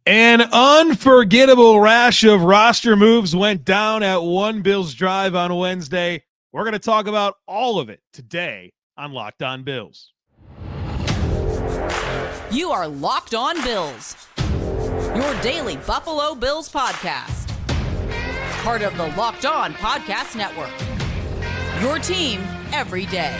An unforgettable rash of roster moves went down at One Bills Drive on Wednesday. We're going to talk about all of it today on Locked On Bills. You are Locked On Bills, your daily Buffalo Bills podcast. Part of the Locked On Podcast Network, your team every day.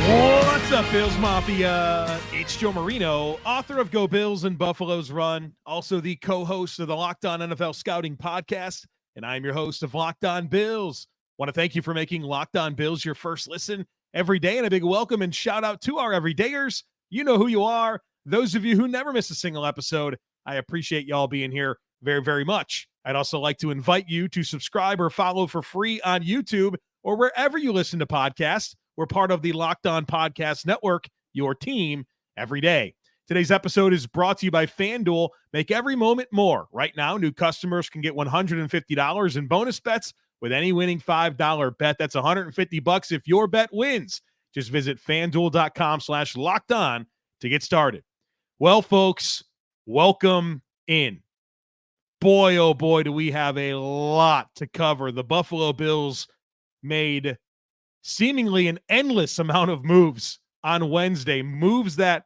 What's up, Bills Mafia? It's Joe Marino, author of Go Bills and Buffalo's Run, also the co-host of the Locked On NFL Scouting Podcast, and I'm your host of Locked On Bills. Want to thank you for making Locked On Bills your first listen every day, and a big welcome and shout out to our everydayers. You know who you are. Those of you who never miss a single episode, I appreciate y'all being here very, very much. I'd also like to invite you to subscribe or follow for free on YouTube or wherever you listen to podcasts. We're part of the Locked On Podcast Network, your team every day. Today's episode is brought to you by FanDuel. Make every moment more. Right now, new customers can get $150 in bonus bets with any winning $5 bet. That's $150 if your bet wins. Just visit FanDuel.com/LockedOn to get started. Well, folks, welcome in. Boy, oh boy, do we have a lot to cover. The Buffalo Bills made seemingly an endless amount of moves on Wednesday, moves that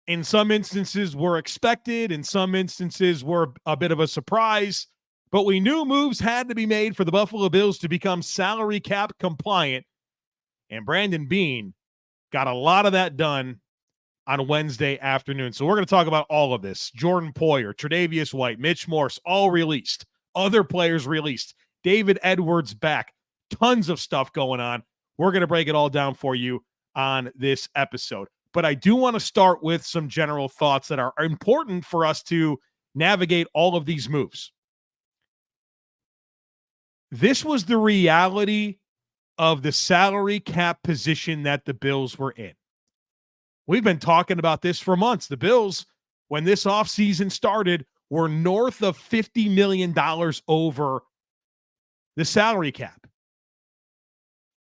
in some instances were expected, in some instances were a bit of a surprise, but we knew moves had to be made for the Buffalo Bills to become salary cap compliant, and Brandon Beane got a lot of that done on Wednesday afternoon. So we're going to talk about all of this. Jordan Poyer, Tre'Davious White, Mitch Morse, all released. Other players released. David Edwards back. Tons of stuff going on. We're going to break it all down for you on this episode. But I do want to start with some general thoughts that are important for us to navigate all of these moves. This was the reality of the salary cap position that the Bills were in. We've been talking about this for months. The Bills, when this offseason started, were north of $50 million over the salary cap.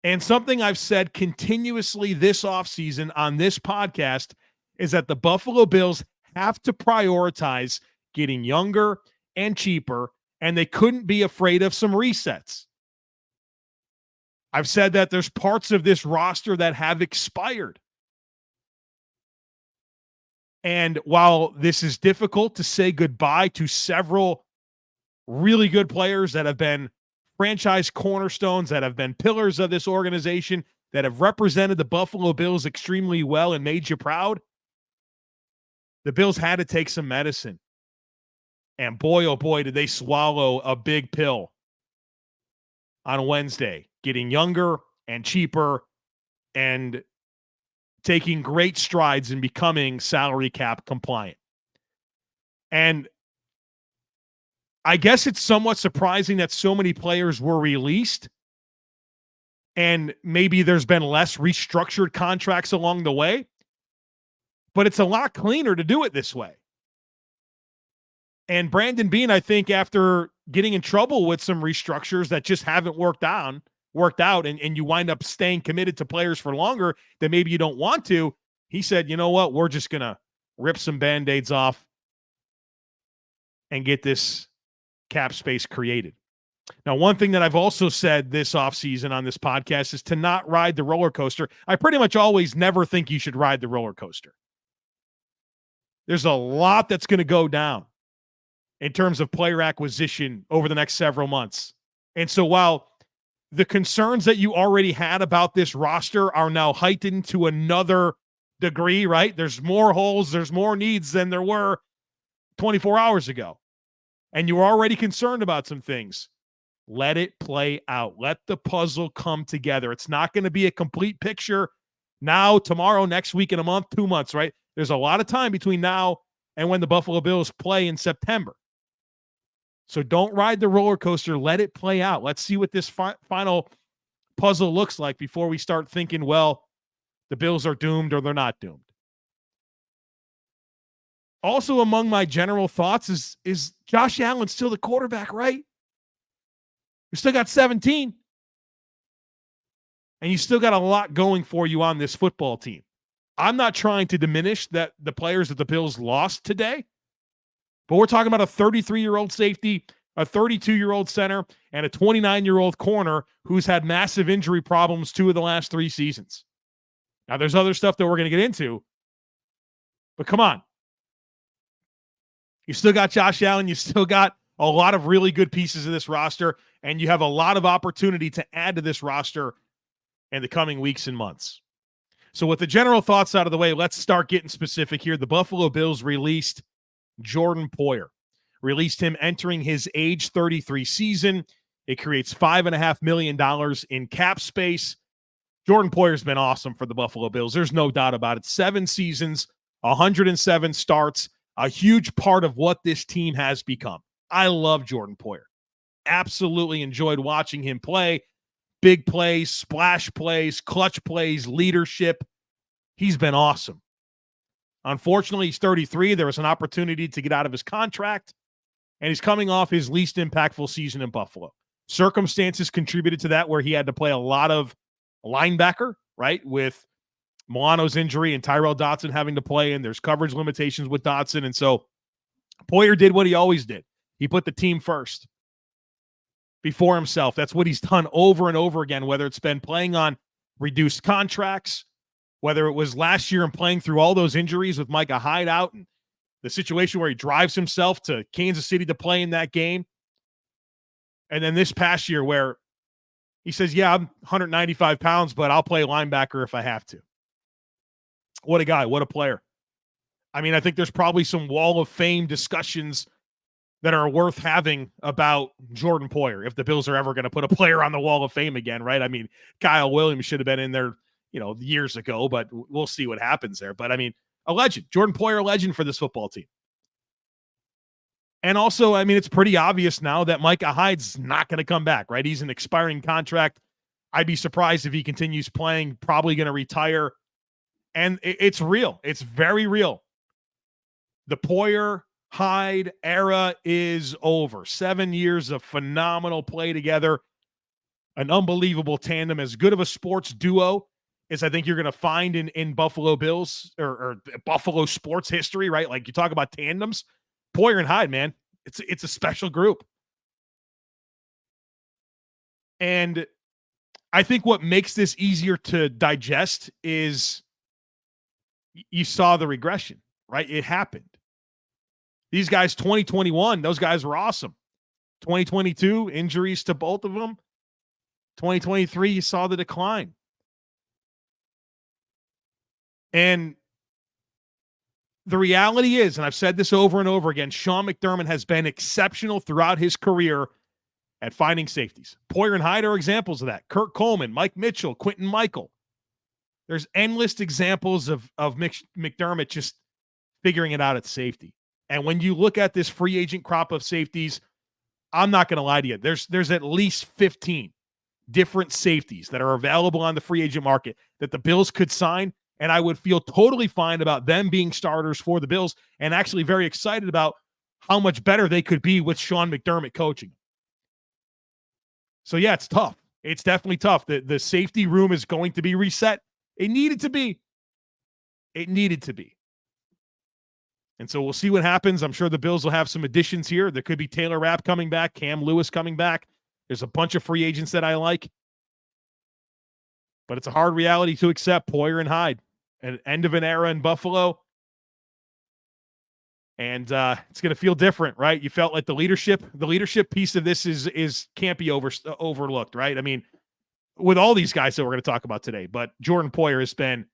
And something I've said continuously this offseason on this podcast is that the Buffalo Bills have to prioritize getting younger and cheaper, and they couldn't be afraid of some resets. I've said that there's parts of this roster that have expired. And while this is difficult to say goodbye to several really good players that have been franchise cornerstones, that have been pillars of this organization, that have represented the Buffalo Bills extremely well and made you proud, the Bills had to take some medicine. And boy, oh boy, did they swallow a big pill on Wednesday, getting younger and cheaper and taking great strides in becoming salary cap compliant. And I guess it's somewhat surprising that so many players were released and maybe there's been less restructured contracts along the way, but it's a lot cleaner to do it this way. And Brandon Beane, I think, after getting in trouble with some restructures that just haven't worked out, and you wind up staying committed to players for longer than maybe you don't want to, he said, you know what, we're just going to rip some Band-Aids off and get this cap space created. Now, one thing that I've also said this offseason on this podcast is to not ride the roller coaster. I pretty much always never think you should ride the roller coaster. There's a lot that's going to go down in terms of player acquisition over the next several months. And so while the concerns that you already had about this roster are now heightened to another degree, right? There's more holes, there's more needs than there were 24 hours ago. And you're already concerned about some things. Let it play out. Let the puzzle come together. It's not going to be a complete picture now, tomorrow, next week, in a month, 2 months, right? There's a lot of time between now and when the Buffalo Bills play in September. So don't ride the roller coaster. Let it play out. Let's see what this final puzzle looks like before we start thinking, well, the Bills are doomed or they're not doomed. Also among my general thoughts is Josh Allen still the quarterback, right? We still got 17. and you still got a lot going for you on this football team. I'm not trying to diminish that the players that the Bills lost today, but we're talking about a 33-year-old safety, a 32-year-old center, and a 29-year-old corner who's had massive injury problems 2 of the last 3 seasons. Now, there's other stuff that we're going to get into, but come on. You still got Josh Allen. You still got a lot of really good pieces of this roster, and you have a lot of opportunity to add to this roster in the coming weeks and months. So with the general thoughts out of the way, let's start getting specific here. The Buffalo Bills released Jordan Poyer, released him entering his age 33 season. It creates $5.5 million in cap space. Jordan Poyer's been awesome for the Buffalo Bills. There's no doubt about it. 7 seasons, 107 starts, a huge part of what this team has become. I love Jordan Poyer. Absolutely enjoyed watching him play. Big plays, splash plays, clutch plays, leadership. He's been awesome. Unfortunately, he's 33. There was an opportunity to get out of his contract, and he's coming off his least impactful season in Buffalo. Circumstances contributed to that, where he had to play a lot of linebacker, right, with Milano's injury and Tyrell Dotson having to play, and there's coverage limitations with Dotson. And so Poyer did what he always did. He put the team first before himself. That's what he's done over and over again, whether it's been playing on reduced contracts, whether it was last year and playing through all those injuries with Micah Hyde out, and the situation where he drives himself to Kansas City to play in that game. And then this past year where he says, yeah, I'm 195 pounds, but I'll play linebacker if I have to. What a guy. What a player. I mean, I think there's probably some Wall of Fame discussions that are worth having about Jordan Poyer if the Bills are ever going to put a player on the Wall of Fame again, right? I mean, Kyle Williams should have been in there, years ago, but we'll see what happens there. But I mean, a legend. Jordan Poyer, a legend for this football team. And also, I mean, it's pretty obvious now that Micah Hyde's not going to come back, right? He's an expiring contract. I'd be surprised if he continues playing, probably going to retire. And it's real. It's very real. The Poyer Hyde era is over. 7 years of phenomenal play together. An unbelievable tandem, as good of a sports duo as I think you're going to find in Buffalo Bills or Buffalo sports history, right? Like, you talk about tandems, Poyer and Hyde, man, it's a special group. And I think what makes this easier to digest is you saw the regression, right? It happened. These guys, 2021, those guys were awesome. 2022, injuries to both of them. 2023, you saw the decline. And the reality is, and I've said this over and over again, Sean McDermott has been exceptional throughout his career at finding safeties. Poyer and Hyde are examples of that. Kurt Coleman, Mike Mitchell, Quentin Michael. There's endless examples of McDermott just figuring it out at safety. And when you look at this free agent crop of safeties, I'm not going to lie to you. There's at least 15 different safeties that are available on the free agent market that the Bills could sign, and I would feel totally fine about them being starters for the Bills, and actually very excited about how much better they could be with Sean McDermott coaching. So yeah, it's tough. It's definitely tough. The safety room is going to be reset. It needed to be. It needed to be. And so we'll see what happens. I'm sure the Bills will have some additions here. There could be Taylor Rapp coming back, Cam Lewis coming back. There's a bunch of free agents that I like. But it's a hard reality to accept. Poyer and Hyde, an end of an era in Buffalo. And it's going to feel different, right? You felt like the leadership piece of this is can't be overlooked, right? I mean, with all these guys that we're going to talk about today, but Jordan Poyer has been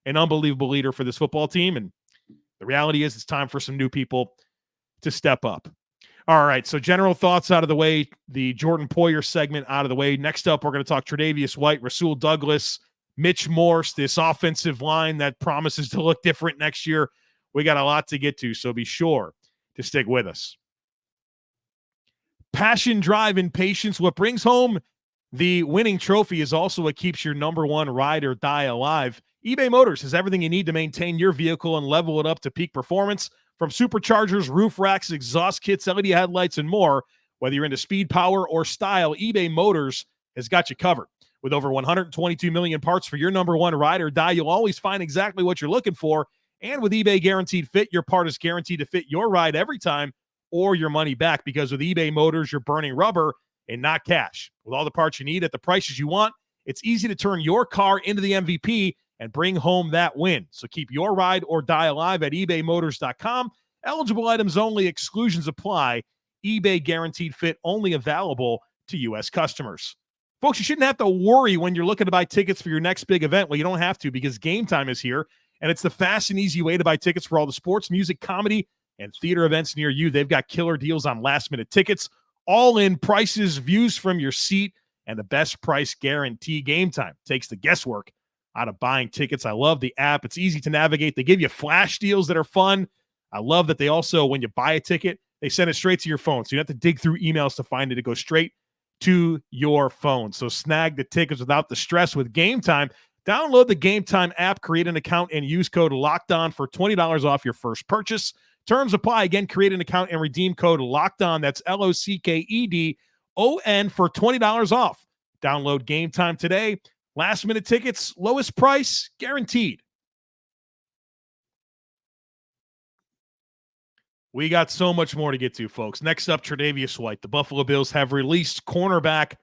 an unbelievable leader for this football team. And the reality is it's time for some new people to step up. All right, so general thoughts out of the way, the Jordan Poyer segment out of the way. Next up, we're going to talk Tre'Davious White, Rasul Douglas, Mitch Morse, this offensive line that promises to look different next year. We got a lot to get to, so be sure to stick with us. Passion, drive, and patience. What brings home the winning trophy is also what keeps your number one ride or die alive. eBay Motors has everything you need to maintain your vehicle and level it up to peak performance. From superchargers, roof racks, exhaust kits, LED headlights, and more, whether you're into speed, power, or style, eBay Motors has got you covered. With over 122 million parts for your number one ride or die, you'll always find exactly what you're looking for. And with eBay Guaranteed Fit, your part is guaranteed to fit your ride every time or your money back, because with eBay Motors, you're burning rubber and not cash. With all the parts you need at the prices you want, it's easy to turn your car into the MVP and bring home that win. So keep your ride or die alive at ebaymotors.com. Eligible items only. Exclusions apply. eBay Guaranteed Fit only available to U.S. customers. Folks, you shouldn't have to worry when you're looking to buy tickets for your next big event. Well, you don't have to, because Game Time is here, and it's the fast and easy way to buy tickets for all the sports, music, comedy, and theater events near you. They've got killer deals on last-minute tickets, all-in prices, views from your seat, and the best price guarantee. Game Time takes the guesswork out of buying tickets. I love the app. It's easy to navigate. They give you flash deals that are fun. I love that they also, when you buy a ticket, they send it straight to your phone. So you don't have to dig through emails to find it. It goes straight to your phone. So snag the tickets without the stress with Game Time. Download the Game Time app, create an account, and use code LOCKEDON for $20 off your first purchase. Terms apply. Again, create an account and redeem code LOCKEDON. That's LOCKEDON for $20 off. Download Game Time today. Last-minute tickets, lowest price, guaranteed. We got so much more to get to, folks. Next up, Tre'Davious White. The Buffalo Bills have released cornerback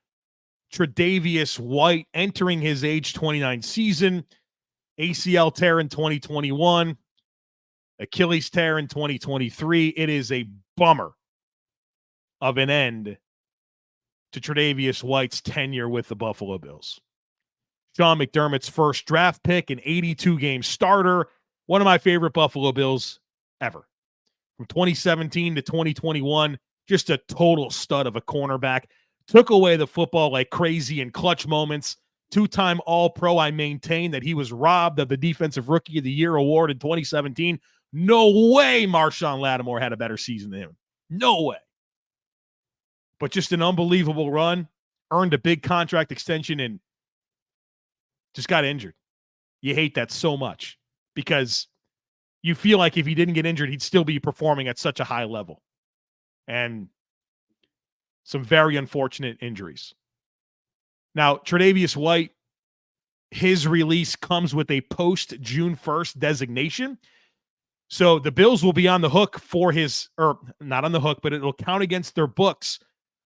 Tre'Davious White, entering his age 29 season. ACL tear in 2021. Achilles tear in 2023. It is a bummer of an end to Tre'Davious White's tenure with the Buffalo Bills. Sean McDermott's first draft pick, an 82-game starter, one of my favorite Buffalo Bills ever. From 2017 to 2021, just a total stud of a cornerback. Took away the football like crazy in clutch moments. Two-time All-Pro. I maintain that he was robbed of the Defensive Rookie of the Year award in 2017. No way Marshawn Lattimore had a better season than him. No way. But just an unbelievable run. Earned a big contract extension and just got injured. You hate that so much because you feel like if he didn't get injured, he'd still be performing at such a high level. And some very unfortunate injuries. Now, Tre'Davious White, his release comes with a post-June 1st designation. So the Bills will be on the hook for his, or not on the hook, but it'll count against their books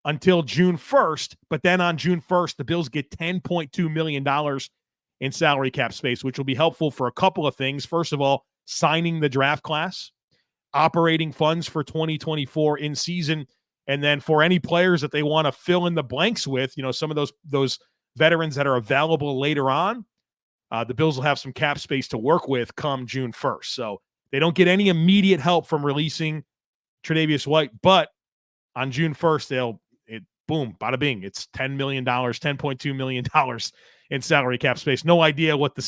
until June 1st. But then on June 1st, the Bills get $10.2 million in salary cap space, which will be helpful for a couple of things. First of all, signing the draft class, operating funds for 2024 in season, and then for any players that they want to fill in the blanks with, you know, some of those veterans that are available later on, the Bills will have some cap space to work with come June 1st. So they don't get any immediate help from releasing Tre'Davious White, but on June 1st, boom, bada bing, it's $10 million, $10.2 million in salary cap space. No idea what the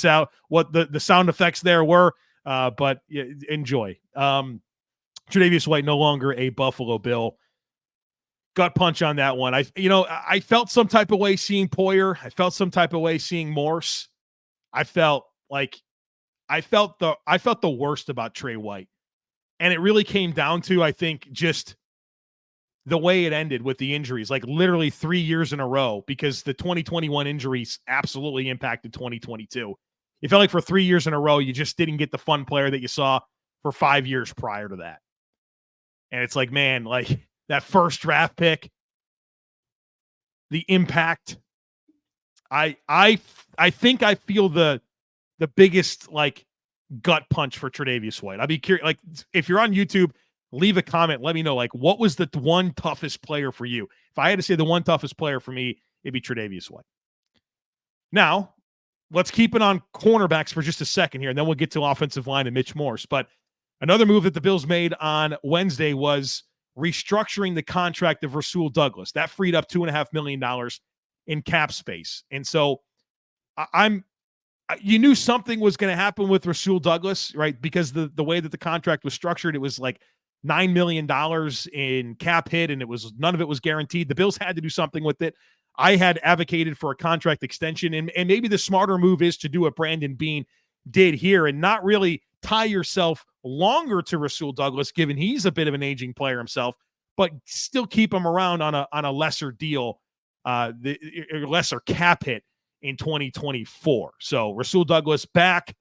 sound effects there were, but enjoy. Tre'Davious White no longer a Buffalo Bill. Gut punch on that one. I felt some type of way seeing Poyer. I felt some type of way seeing Morse. I felt the worst about Trey White. And it really came down to, I think, just the way it ended with the injuries, like literally 3 years in a row, because the 2021 injuries absolutely impacted 2022. It felt like for 3 years in a row, you just didn't get the fun player that you saw for 5 years prior to that. And it's like, man, like that first draft pick, the impact. I think I feel the biggest like gut punch for Tre'Davious White. I'd be curious, like if you're on YouTube, leave a comment. Let me know, like, what was the one toughest player for you? If I had to say the one toughest player for me, it'd be Tre'Davious White. Now, let's keep it on cornerbacks for just a second here, and then we'll get to offensive line and Mitch Morse. But another move that the Bills made on Wednesday was restructuring the contract of Rasul Douglas. That freed up $2.5 million in cap space. And so you knew something was going to happen with Rasul Douglas, right? Because the way that the contract was structured, it was like $9 million in cap hit, and none of it was guaranteed. The Bills had to do something with it. I had advocated for a contract extension, and maybe the smarter move is to do what Brandon Beane did here and not really tie yourself longer to Rasul Douglas, given he's a bit of an aging player himself, but still keep him around on a lesser deal, lesser cap hit in 2024. So Rasul Douglas back.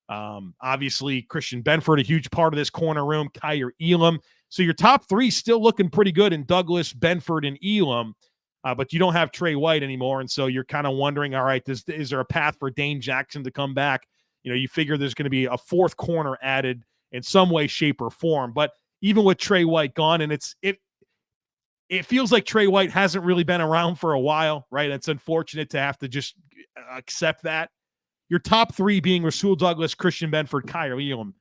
Obviously, Christian Benford, a huge part of this corner room. Kyer Elam. So your top three still looking pretty good in Douglas, Benford, and Elam. But you don't have Trey White anymore. And so you're kind of wondering, all right, is there a path for Dane Jackson to come back? You figure there's going to be a fourth corner added in some way, shape, or form. But even with Trey White gone, and it feels like Trey White hasn't really been around for a while, right? It's unfortunate to have to just accept that. Your top three being Rasul Douglas, Christian Benford, Kyer Elam.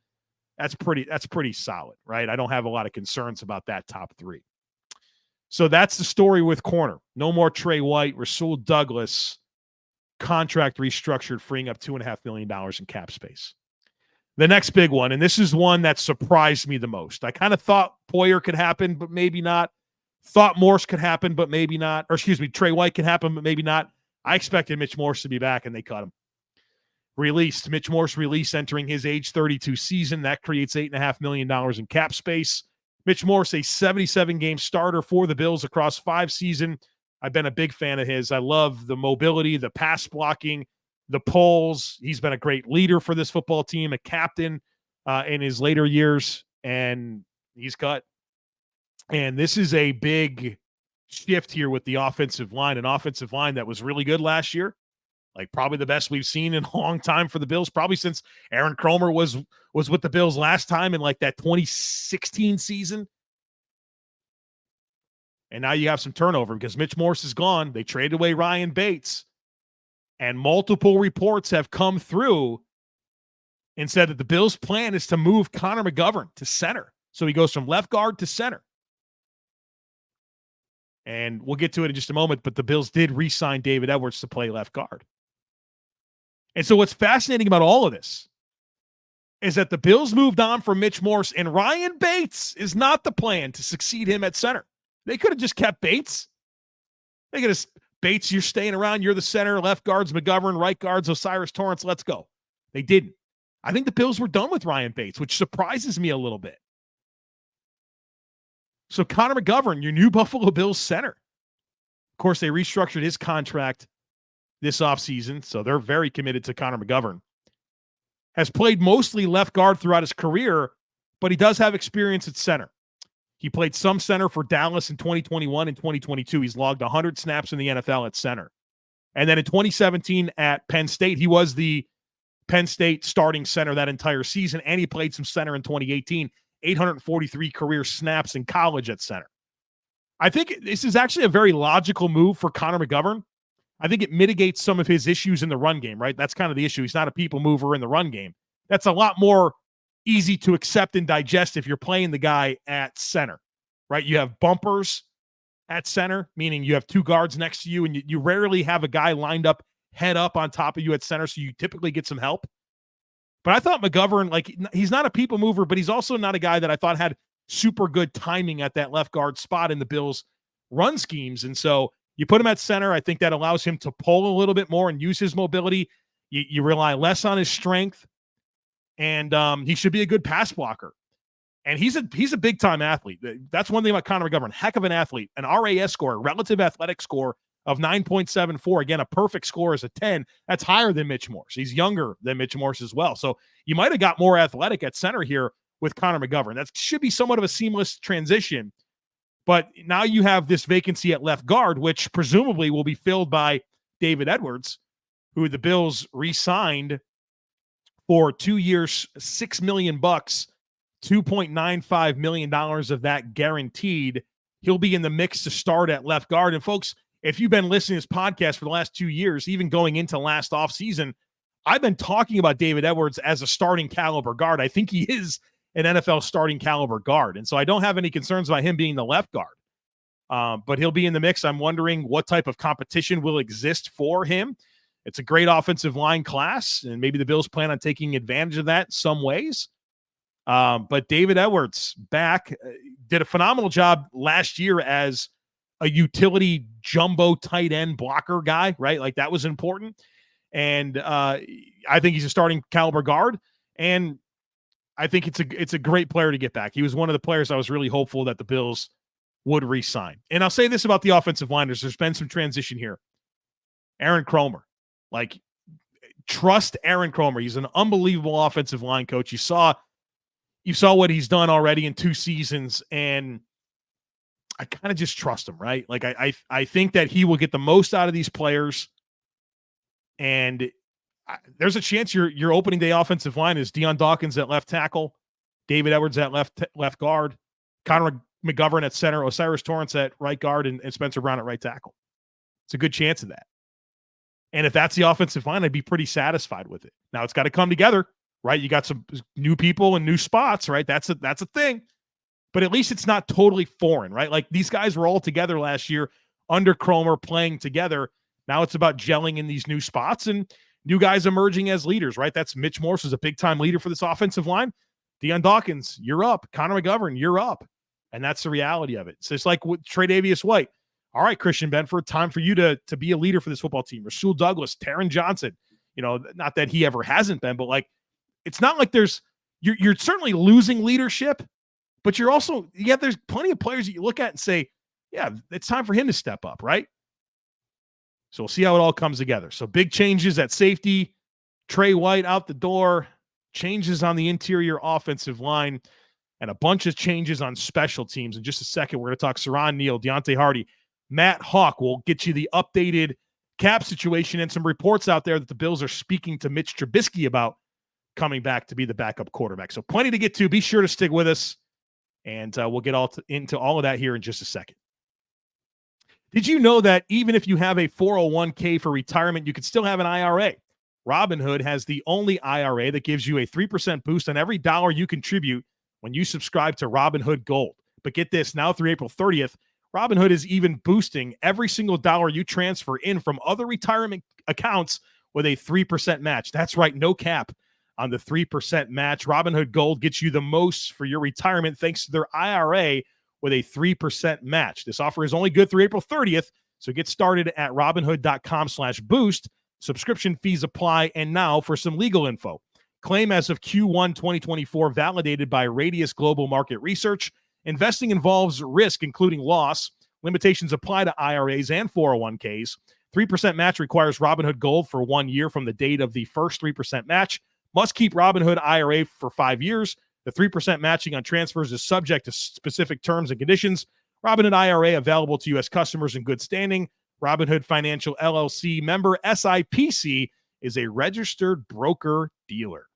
That's pretty solid, right? I don't have a lot of concerns about that top three. So that's the story with corner. No more Trey White. Rasul Douglas contract restructured, freeing up $2.5 million in cap space. The next big one, and this is one that surprised me the most. I kind of thought Poyer could happen, but maybe not. Thought Morse could happen, but maybe not. Or excuse me, Trey White could happen, but maybe not. I expected Mitch Morse to be back, and they cut him. Released. Mitch Morse released entering his age 32 season. That creates $8.5 million in cap space. Mitch Morse, a 77-game starter for the Bills across 5 seasons. I've been a big fan of his. I love the mobility, the pass blocking, the pulls. He's been a great leader for this football team, a captain in his later years, and he's cut. And this is a big shift here with the offensive line, an offensive line that was really good last year, like probably the best we've seen in a long time for the Bills, probably since Aaron Kromer was with the Bills last time in like that 2016 season. And now you have some turnover because Mitch Morse is gone. They traded away Ryan Bates. And multiple reports have come through and said that the Bills' plan is to move Connor McGovern to center. So he goes from left guard to center. And we'll get to it in just a moment, but the Bills did re-sign David Edwards to play left guard. And so what's fascinating about all of this is that the Bills moved on from Mitch Morse, and Ryan Bates is not the plan to succeed him at center. They could have just kept Bates. They could have, Bates, you're staying around. You're the center. Left guard's McGovern. Right guard's Osiris Torrance. Let's go. They didn't. I think the Bills were done with Ryan Bates, which surprises me a little bit. So Connor McGovern, your new Buffalo Bills center. Of course, they restructured his contract this offseason, so they're very committed to Connor McGovern. Has played mostly left guard throughout his career, but he does have experience at center. He played some center for Dallas in 2021 and 2022. He's logged 100 snaps in the NFL at center. And then in 2017 at Penn State, he was the Penn State starting center that entire season, and he played some center in 2018, 843 career snaps in college at center. I think this is actually a very logical move for Connor McGovern. I think it mitigates some of his issues in the run game, right? That's kind of the issue. He's not a people mover in the run game. That's a lot more easy to accept and digest if you're playing the guy at center, right? You have bumpers at center, meaning you have two guards next to you, and you rarely have a guy lined up head up on top of you at center, so you typically get some help. But I thought McGovern, like, he's not a people mover, but he's also not a guy that I thought had super good timing at that left guard spot in the Bills' run schemes. And so you put him at center. I think that allows him to pull a little bit more and use his mobility. You rely less on his strength, and he should be a good pass blocker. And he's a big-time athlete. That's one thing about Connor McGovern. Heck of an athlete. An RAS score, a relative athletic score of 9.74. Again, a perfect score is a 10. That's higher than Mitch Morse. He's younger than Mitch Morse as well. So you might have got more athletic at center here with Connor McGovern. That should be somewhat of a seamless transition. But now you have this vacancy at left guard, which presumably will be filled by David Edwards, who the Bills re-signed for 2 years, $6 million, $2.95 million of that guaranteed. He'll be in the mix to start at left guard. And folks, if you've been listening to this podcast for the last 2 years, even going into last offseason, I've been talking about David Edwards as a starting caliber guard. I think he is an NFL starting caliber guard. And so I don't have any concerns about him being the left guard. But he'll be in the mix. I'm wondering what type of competition will exist for him. It's a great offensive line class, and maybe the Bills plan on taking advantage of that in some ways. But David Edwards back, did a phenomenal job last year as a utility jumbo tight end blocker guy, right? Like that was important. And I think he's a starting caliber guard. And I think it's a great player to get back. He was one of the players I was really hopeful that the Bills would re-sign. And I'll say this about the offensive liners. There's been some transition here. Aaron Kromer. Like, trust Aaron Kromer. He's an unbelievable offensive line coach. You saw what he's done already in 2 seasons, and I kind of just trust him, right? Like, I think that he will get the most out of these players, and there's a chance your opening day offensive line is Deion Dawkins at left tackle, David Edwards at left guard, Connor McGovern at center, Osiris Torrance at right guard, and Spencer Brown at right tackle. It's a good chance of that. And if that's the offensive line, I'd be pretty satisfied with it. Now it's got to come together, right? You got some new people and new spots, right? That's a thing. But at least it's not totally foreign, right? Like, these guys were all together last year under Kromer playing together. Now it's about gelling in these new spots and new guys emerging as leaders, right? That's Mitch Morse is a big-time leader for this offensive line. Deion Dawkins, you're up. Connor McGovern, you're up. And that's the reality of it. So it's like with Tre'Davious White. All right, Christian Benford, time for you to be a leader for this football team. Rasul Douglas, Taron Johnson, not that he ever hasn't been, but like, it's not like you're certainly losing leadership, but there's plenty of players that you look at and say, yeah, it's time for him to step up, right? So we'll see how it all comes together. So big changes at safety, Trey White out the door, changes on the interior offensive line, and a bunch of changes on special teams. In just a second, we're going to talk Siran Neal, Deonte Harty, Matt Haack. Will get you the updated cap situation and some reports out there that the Bills are speaking to Mitch Trubisky about coming back to be the backup quarterback. So plenty to get to. Be sure to stick with us, and we'll get into all of that here in just a second. Did you know that even if you have a 401k for retirement, you could still have an IRA? Robinhood has the only IRA that gives you a 3% boost on every dollar you contribute when you subscribe to Robinhood Gold. But get this, now through April 30th, Robinhood is even boosting every single dollar you transfer in from other retirement accounts with a 3% match. That's right, no cap on the 3% match. Robinhood Gold gets you the most for your retirement thanks to their IRA with a 3% match. This offer is only good through April 30th, so get started at robinhood.com/boost. Subscription fees apply. And now for some legal info. Claim as of Q1 2024, validated by Radius Global Market Research. Investing involves risk, including loss. Limitations apply to IRAs and 401ks. 3% match requires Robinhood Gold for 1 year from the date of the first 3% match. Must keep Robinhood IRA for 5 years. The 3% matching on transfers is subject to specific terms and conditions. Robinhood IRA available to U.S. customers in good standing. Robinhood Financial LLC member SIPC is a registered broker-dealer.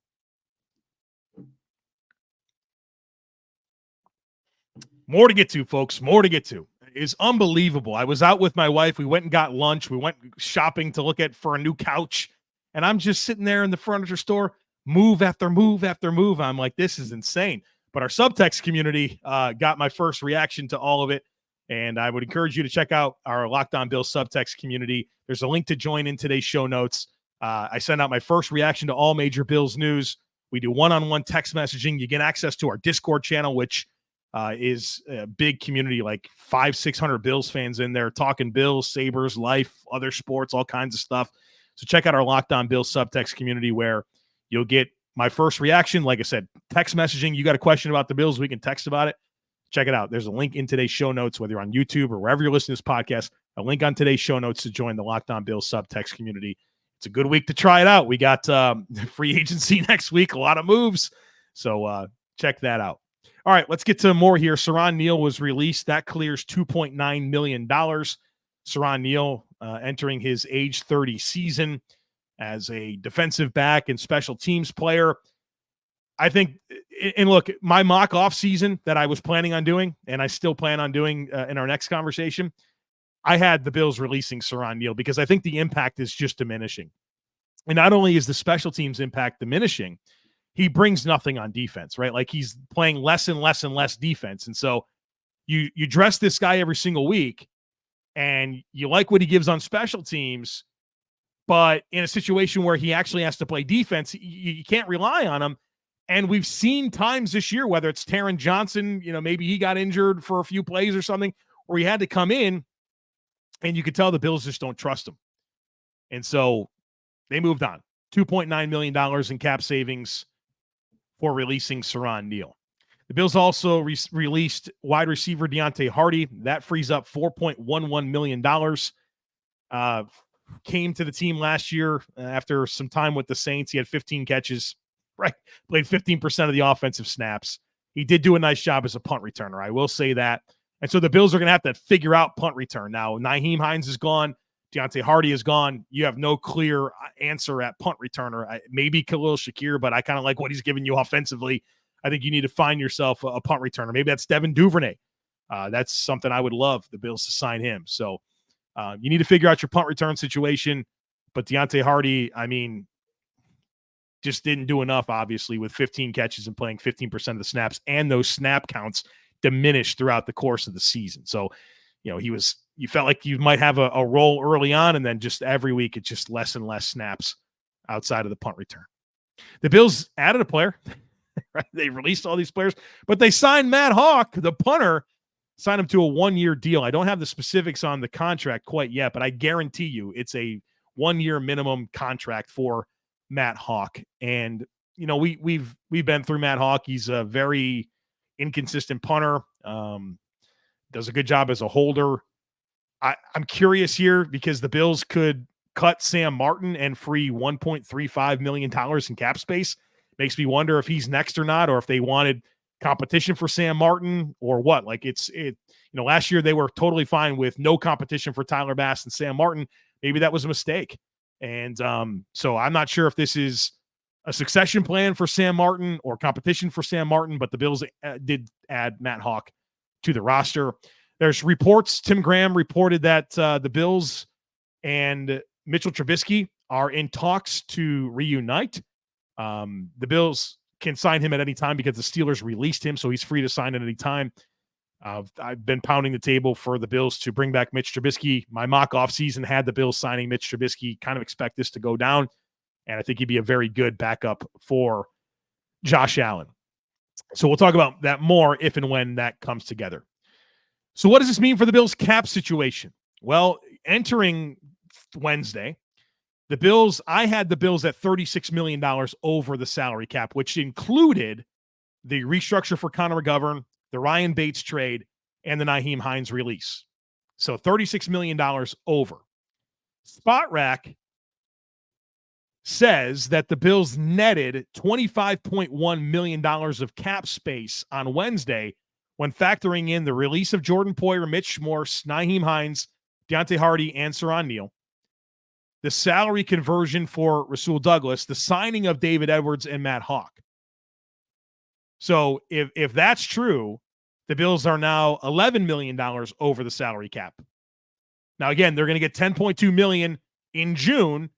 More to get to, folks. More to get to. It's unbelievable. I was out with my wife. We went and got lunch. We went shopping to look for a new couch. And I'm just sitting there in the furniture store, move after move after move. I'm like, this is insane. But our subtext community got my first reaction to all of it. And I would encourage you to check out our Locked On Bills subtext community. There's a link to join in today's show notes. I send out my first reaction to all major Bills news. We do one-on-one text messaging. You get access to our Discord channel, which is a big community, like 500-600 Bills fans in there talking Bills, Sabres, life, other sports, all kinds of stuff. So check out our Locked On Bills subtext community where you'll get my first reaction. Like I said, text messaging. You got a question about the Bills, we can text about it. Check it out. There's a link in today's show notes, whether you're on YouTube or wherever you're listening to this podcast, a link on today's show notes to join the Locked On Bills subtext community. It's a good week to try it out. We got free agency next week, a lot of moves. So check that out. All right, let's get to more here. Siran Neal was released. That clears $2.9 million. Siran Neal entering his age 30 season as a defensive back and special teams player. I think, and look, my mock offseason that I was planning on doing, and I still plan on doing in our next conversation, I had the Bills releasing Siran Neal because I think the impact is just diminishing. And not only is the special teams impact diminishing, he brings nothing on defense, right? Like he's playing less and less and less defense. And so you dress this guy every single week and you like what he gives on special teams, but in a situation where he actually has to play defense, you can't rely on him. And we've seen times this year, whether it's Taron Johnson, maybe he got injured for a few plays or something, where he had to come in and you could tell the Bills just don't trust him. And so they moved on. $2.9 million in cap savings for releasing Siran Neal. The Bills also released wide receiver Deonte Harty. That frees up $4.11 million came to the team last year after some time with the Saints. He had 15 catches, right? Played 15% of the offensive snaps. He did do a nice job as a punt returner. I will say that. And so the Bills are going to have to figure out punt return. Now, Nyheim Hines is gone. Deonte Harty is gone. You have no clear answer at punt returner. Maybe Khalil Shakir, but I kind of like what he's giving you offensively. I think you need to find yourself a punt returner. Maybe that's Devin Duvernay. That's something I would love the Bills to sign him. So you need to figure out your punt return situation. But Deonte Harty, I mean, just didn't do enough, obviously, with 15 catches and playing 15% of the snaps, and those snap counts diminished throughout the course of the season. So, you felt like you might have a role early on, and then just every week it's just less and less snaps outside of the punt return. The Bills added a player. Right? They released all these players, but they signed Matt Haack, the punter, signed him to a 1-year deal. I don't have the specifics on the contract quite yet, but I guarantee you it's a 1-year minimum contract for Matt Haack. And we've been through Matt Haack. He's a very inconsistent punter. Does a good job as a holder. I'm curious here because the Bills could cut Sam Martin and free $1.35 million in cap space. Makes me wonder if he's next or not, or if they wanted competition for Sam Martin or what. Like last year they were totally fine with no competition for Tyler Bass and Sam Martin. Maybe that was a mistake. And so I'm not sure if this is a succession plan for Sam Martin or competition for Sam Martin, but the Bills did add Matt Haack to the roster. There's reports. Tim Graham reported that the Bills and Mitchell Trubisky are in talks to reunite. The Bills can sign him at any time because the Steelers released him, so he's free to sign at any time. I've been pounding the table for the Bills to bring back Mitch Trubisky. My mock offseason had the Bills signing Mitch Trubisky. Kind of expect this to go down, and I think he'd be a very good backup for Josh Allen. So we'll talk about that more if and when that comes together. So what does this mean for the Bills' cap situation? Well, entering Wednesday, I had the Bills at $36 million over the salary cap, which included the restructure for Connor McGovern, the Ryan Bates trade, and the Nyheim Hines release. So $36 million over. Spot Rack says that the Bills netted $25.1 million of cap space on Wednesday when factoring in the release of Jordan Poyer, Mitch Morse, Nyheim Hines, Deonte Harty, and Siran Neal, the salary conversion for Rasul Douglas, the signing of David Edwards and Matt Haack. So if that's true, the Bills are now $11 million over the salary cap. Now, again, they're going to get $10.2 million in June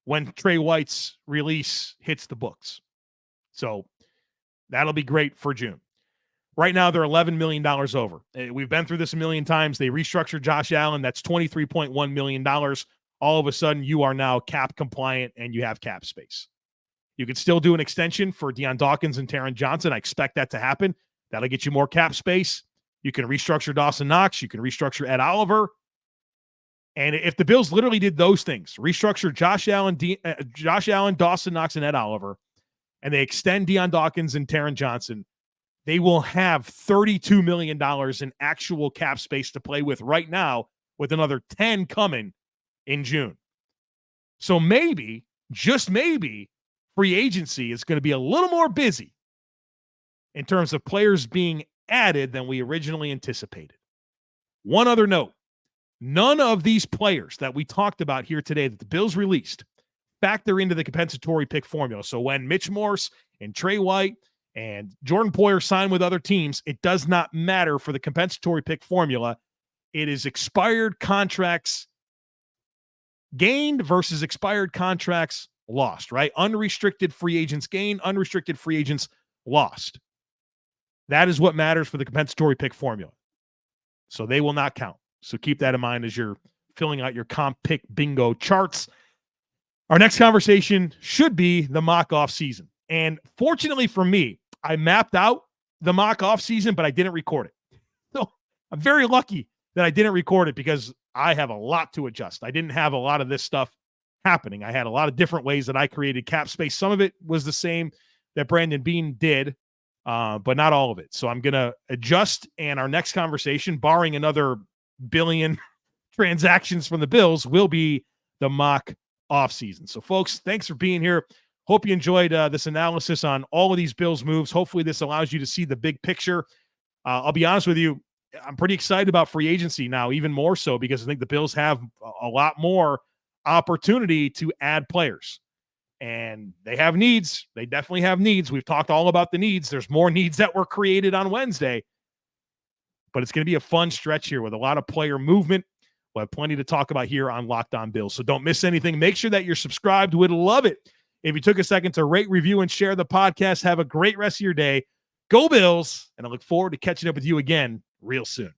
when Trey White's release hits the books. So that'll be great for June. Right now, they're $11 million over. We've been through this a million times. They restructured Josh Allen. That's $23.1 million. All of a sudden, you are now cap compliant and you have cap space. You could still do an extension for Deion Dawkins and Taron Johnson. I expect that to happen. That'll get you more cap space. You can restructure Dawson Knox. You can restructure Ed Oliver. And if the Bills literally did those things, restructure Josh Allen, Dawson Knox, and Ed Oliver, and they extend Deion Dawkins and Taron Johnson, they will have $32 million in actual cap space to play with right now, with another 10 coming in June. So maybe, just maybe, free agency is going to be a little more busy in terms of players being added than we originally anticipated. One other note, none of these players that we talked about here today that the Bills released factor into the compensatory pick formula. So when Mitch Morse and Trey White and Jordan Poyer sign with other teams, it does not matter for the compensatory pick formula. It is expired contracts gained versus expired contracts lost, right? Unrestricted free agents gained, unrestricted free agents lost. That is what matters for the compensatory pick formula. So they will not count. So keep that in mind as you're filling out your comp pick bingo charts. Our next conversation should be the mock off season. And fortunately for me, I mapped out the mock off season, but I didn't record it. So I'm very lucky that I didn't record it because I have a lot to adjust. I didn't have a lot of this stuff happening. I had a lot of different ways that I created cap space. Some of it was the same that Brandon Beane did, but not all of it. So I'm going to adjust, and our next conversation, barring another billion transactions from the Bills, will be the mock offseason. So, folks, thanks for being here. Hope you enjoyed this analysis on all of these Bills moves. Hopefully this allows you to see the big picture. I'll be honest with you, I'm pretty excited about free agency now, even more so because I think the Bills have a lot more opportunity to add players. And they have needs. They definitely have needs. We've talked all about the needs. There's more needs that were created on Wednesday. But it's going to be a fun stretch here with a lot of player movement. We'll have plenty to talk about here on Locked On Bills. So don't miss anything. Make sure that you're subscribed. We'd love it if you took a second to rate, review, and share the podcast. Have a great rest of your day. Go Bills. And I look forward to catching up with you again real soon.